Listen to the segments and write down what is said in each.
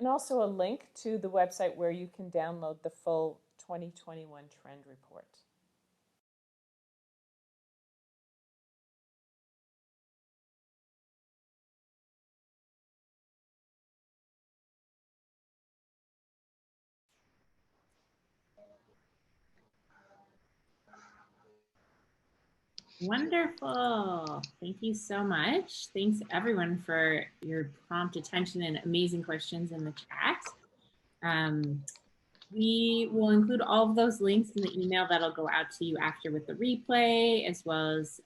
and also a link to the website where you can download the full 2021 trend report. Wonderful. Thank you so much. Thanks everyone for your prompt attention and amazing questions in the chat. We will include all of those links in the email that'll go out to you after with the replay, as well as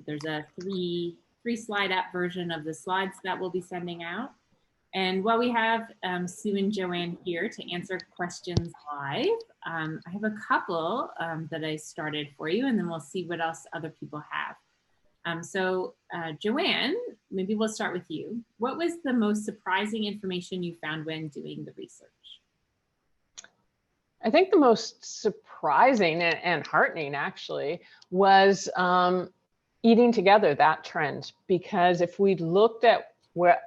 there's a three slide up version of the slides that we'll be sending out. And while we have Sue and Joanne here to answer questions live, I have a couple that I started for you, and then we'll see what else other people have. Joanne, maybe we'll start with you. What was the most surprising information you found when doing the research? I think the most surprising and heartening actually was eating together, that trend, because if we looked at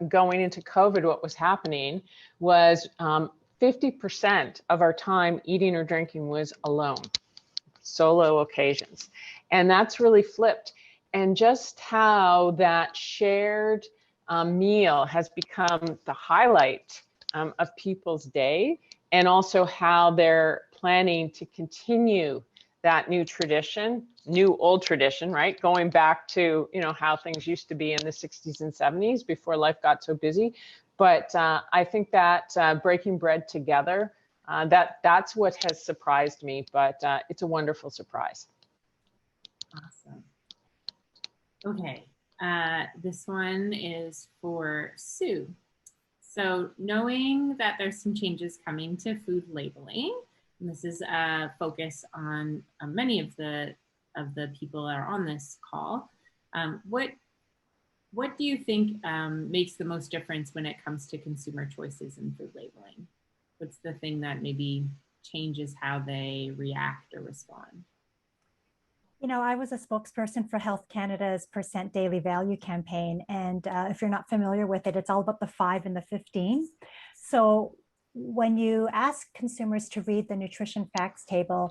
going into COVID, what was happening was 50% of our time eating or drinking was alone, solo occasions. And that's really flipped. And just how that shared meal has become the highlight of people's day, and also how they're planning to continue that new old tradition, right? Going back to, you know, how things used to be in the 60s and 70s before life got so busy. But I think that breaking bread together, that's what has surprised me, but it's a wonderful surprise. Awesome. Okay, this one is for Sue. So knowing that there's some changes coming to food labeling, and this is a focus on many of the people that are on this call, what do you think makes the most difference when it comes to consumer choices in food labeling? What's the thing that maybe changes how they react or respond? You know, I was a spokesperson for Health Canada's % Daily Value campaign. And if you're not familiar with it, it's all about the 5 and the 15. So when you ask consumers to read the nutrition facts table,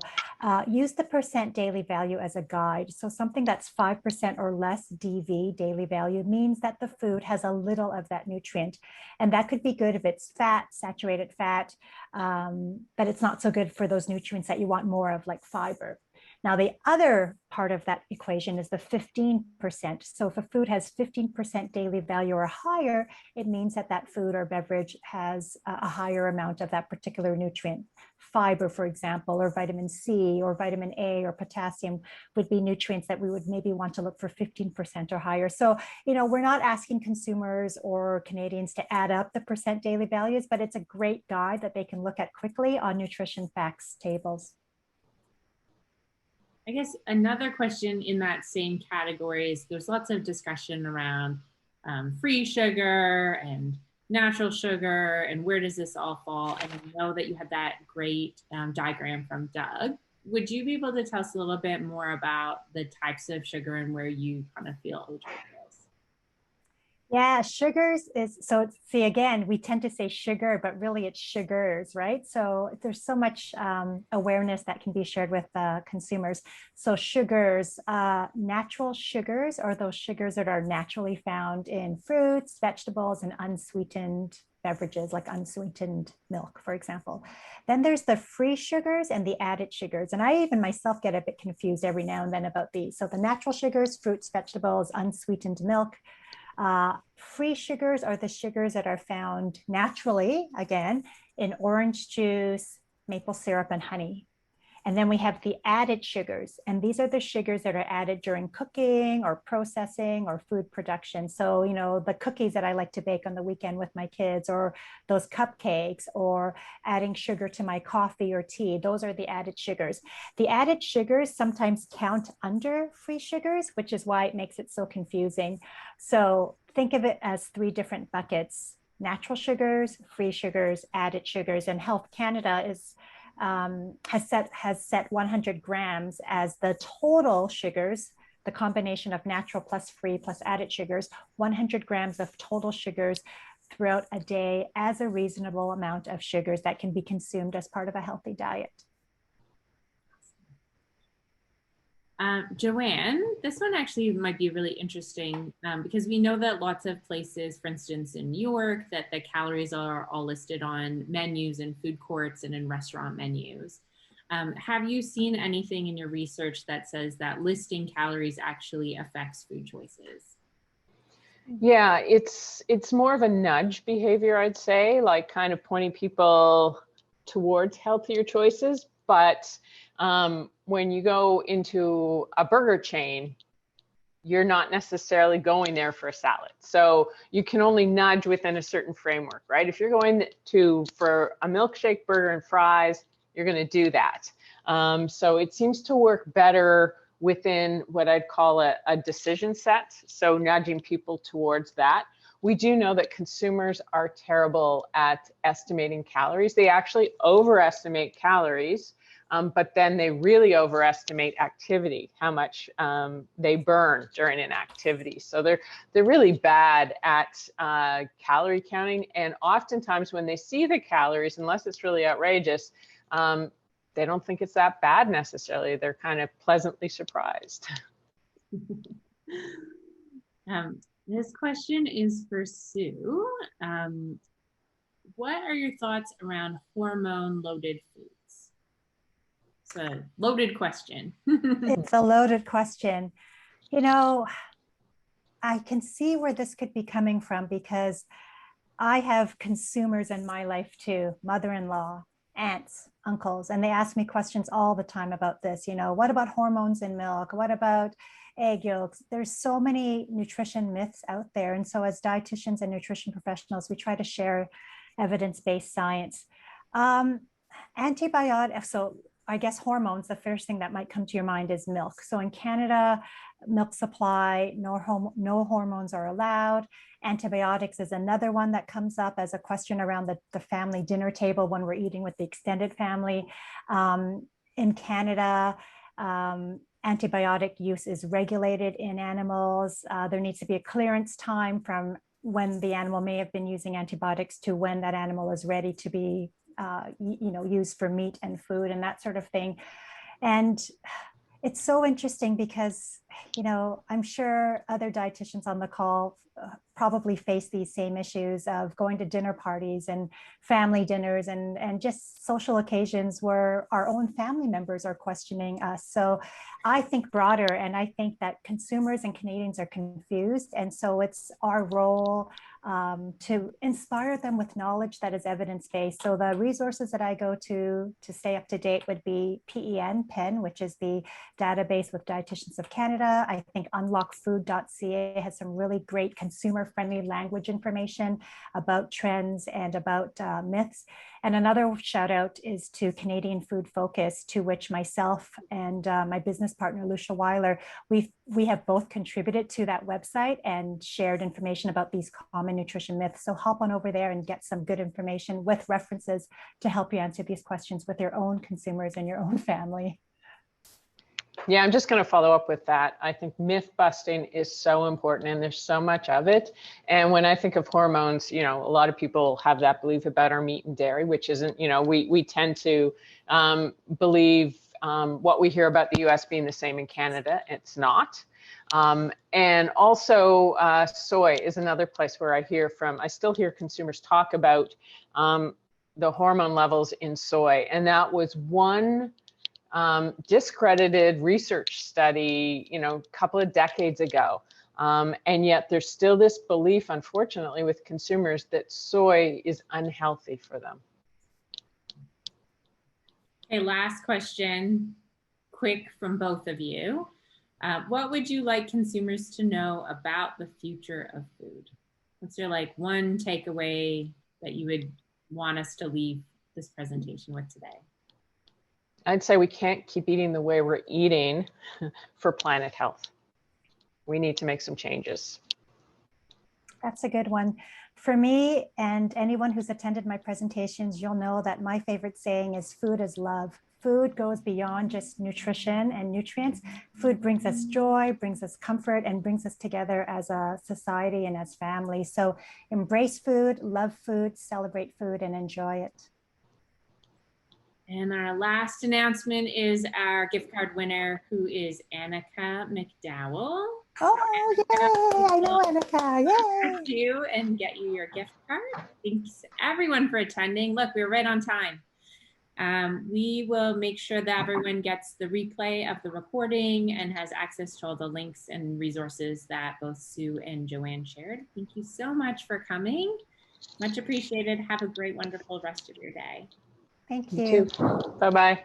use the % daily value as a guide. So something that's 5% or less DV, daily value, means that the food has a little of that nutrient. And that could be good if it's fat, saturated fat, but it's not so good for those nutrients that you want more of, like fiber. Now, the other part of that equation is the 15%. So if a food has 15% daily value or higher, it means that that food or beverage has a higher amount of that particular nutrient. Fiber, for example, or vitamin C or vitamin A or potassium would be nutrients that we would maybe want to look for 15% or higher. So, you know, we're not asking consumers or Canadians to add up the % daily values, but it's a great guide that they can look at quickly on nutrition facts tables. I guess another question in that same category is there's lots of discussion around free sugar and natural sugar and where does this all fall? And I know that you had that great diagram from Doug. Would you be able to tell us a little bit more about the types of sugar and where you kind of feel? Yeah, sugars is, so see, again, we tend to say sugar, but really it's sugars, right? So there's so much awareness that can be shared with consumers. So sugars, natural sugars are those sugars that are naturally found in fruits, vegetables, and unsweetened beverages like unsweetened milk, for example. Then there's the free sugars and the added sugars. And I even myself get a bit confused every now and then about these. So the natural sugars, fruits, vegetables, unsweetened milk. Free sugars are the sugars that are found naturally, again, in orange juice, maple syrup, and honey. And then we have the added sugars, and these are the sugars that are added during cooking or processing or food production. So, you know, the cookies that I like to bake on the weekend with my kids, or those cupcakes, or adding sugar to my coffee or tea, those are the added sugars. The added sugars sometimes count under free sugars, which is why it makes it so confusing. So think of it as 3 different buckets: natural sugars, free sugars, added sugars. And Health Canada has set 100 grams as the total sugars, the combination of natural plus free plus added sugars, 100 grams of total sugars throughout a day as a reasonable amount of sugars that can be consumed as part of a healthy diet. Joanne, this one actually might be really interesting because we know that lots of places, for instance, in New York, that the calories are all listed on menus in food courts and in restaurant menus. Have you seen anything in your research that says that listing calories actually affects food choices? Yeah, it's more of a nudge behavior, I'd say, like kind of pointing people towards healthier choices. But when you go into a burger chain, you're not necessarily going there for a salad. So you can only nudge within a certain framework, right? If you're going for a milkshake, burger, and fries, you're going to do that. So it seems to work better within what I'd call a decision set. So nudging people towards that. We do know that consumers are terrible at estimating calories. They actually overestimate calories, but then they really overestimate activity, how much they burn during an activity. So they're really bad at calorie counting. And oftentimes when they see the calories, unless it's really outrageous, they don't think it's that bad necessarily. They're kind of pleasantly surprised. This question is for Sue. What are your thoughts around hormone-loaded foods? It's a loaded question. It's a loaded question. You know, I can see where this could be coming from because I have consumers in my life too, mother-in-law, aunts, uncles, and they ask me questions all the time about this. You know, what about hormones in milk? What about egg yolks? There's so many nutrition myths out there. And so as dietitians and nutrition professionals, we try to share evidence-based science. Antibiotics, so I guess hormones, the first thing that might come to your mind is milk. So in Canada, milk supply, no hormones are allowed. Antibiotics is another one that comes up as a question around the family dinner table when we're eating with the extended family. In Canada, antibiotic use is regulated in animals. There needs to be a clearance time from when the animal may have been using antibiotics to when that animal is ready to be used for meat and food and that sort of thing. And it's so interesting because, you know, I'm sure other dietitians on the call probably face these same issues of going to dinner parties and family dinners and just social occasions where our own family members are questioning us. So I think broader, and I think that consumers and Canadians are confused. And so it's our role to inspire them with knowledge that is evidence-based. So the resources that I go to stay up to date would be PEN, which is the database with Dietitians of Canada. I think unlockfood.ca has some really great consumer-friendly language information about trends and about myths. And another shout out is to Canadian Food Focus, to which myself and my business partner, Lucia Weiler, we have both contributed to that website and shared information about these common nutrition myths. So hop on over there and get some good information with references to help you answer these questions with your own consumers and your own family. Yeah, I'm just going to follow up with that. I think myth busting is so important and there's so much of it. And when I think of hormones, you know, a lot of people have that belief about our meat and dairy, which isn't, you know, we tend to believe what we hear about the US being the same in Canada. It's not. And also soy is another place where I still hear consumers talk about the hormone levels in soy. And that was one discredited research study, you know, a couple of decades ago. And yet there's still this belief, unfortunately, with consumers that soy is unhealthy for them. Okay, last question, quick from both of you. What would you like consumers to know about the future of food? What's your one takeaway that you would want us to leave this presentation with today? I'd say we can't keep eating the way we're eating for planet health. We need to make some changes. That's a good one. for me and anyone who's attended my presentations, you'll know that my favorite saying is food is love. Food goes beyond just nutrition and nutrients. Food brings us joy, brings us comfort, and brings us together as a society and as family. So embrace food, love food, celebrate food, and enjoy it. And our last announcement is our gift card winner, who is Annika McDowell. Oh, yay! I know Annika, yay! You and get you your gift card. Thanks everyone for attending. Look, we're right on time. We will make sure that everyone gets the replay of the recording and has access to all the links and resources that both Sue and Joanne shared. Thank you so much for coming. Much appreciated. Have a great, wonderful rest of your day. Thank You you. too. Bye-bye.